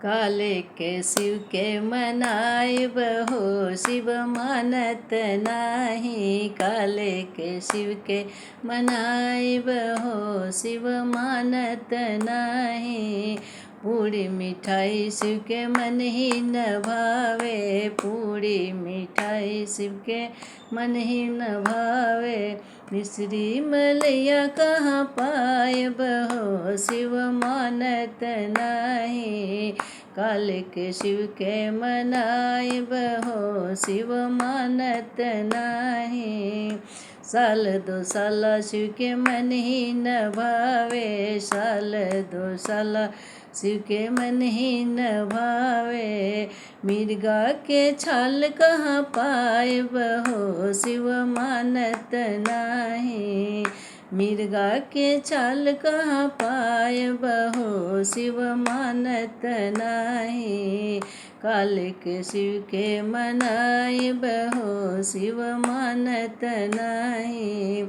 काले के शिव के मनाइब हो, शिव मानत नाही। काले के शिव के मनाइब हो, शिव मानत नाही। पूरी मिठाई शिव के मन ही न भावे, पूरी मिठाई शिव के मन ही न भावे। मिश्री मलैया कहाँ पायब हो, शिव मानत नाही। काले के शिव के मनाइब हो, शिव मानत नाही। साल दो साल शिव के मन ही न भावे, साल दो साल शिव के मन ही न भावे। मिर्गा के छाल कहाँ पायब हो, शिव मानत नाही। मिर्गा के छाल कहाँ पायब हो, शिव मानत नाही। काले के शिव के मनाइब हो, शिव मानत नाही।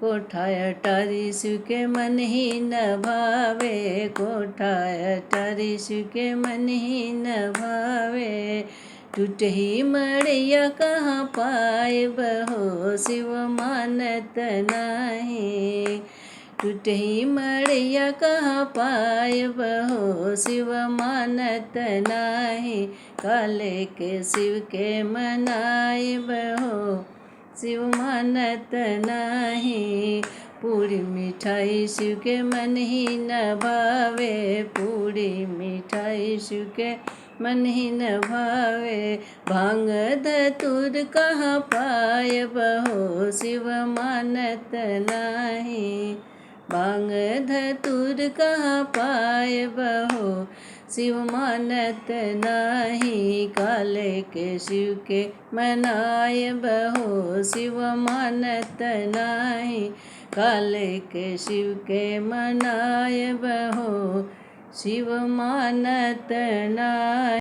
कोठा अटारी शिव के मन ही न भावे, कोठा अटारी शिव के मन ही न भावे। टूटही मड़ैया कहाँ पायब हो, शिव मानत नाही। टूटही मड़ैया कहाँ पायब हो, शिव मानत नाही। काले के शिव के मनाइब हो, शिव मानत नाही। पूरी मिठाई शिव के मन ही न भावे, पूरी मिठाई शिव के मन ही न भावे। भांग धतूर कहाँ पायब हो, शिव मानत नाही। भांग धतूर कहाँ पायब हो, शिव मानत नाही। काले के शिव के मनाइब हो, शिव मानत नाही। काले के शिव के मनाइब हो, शिव मानत नाही।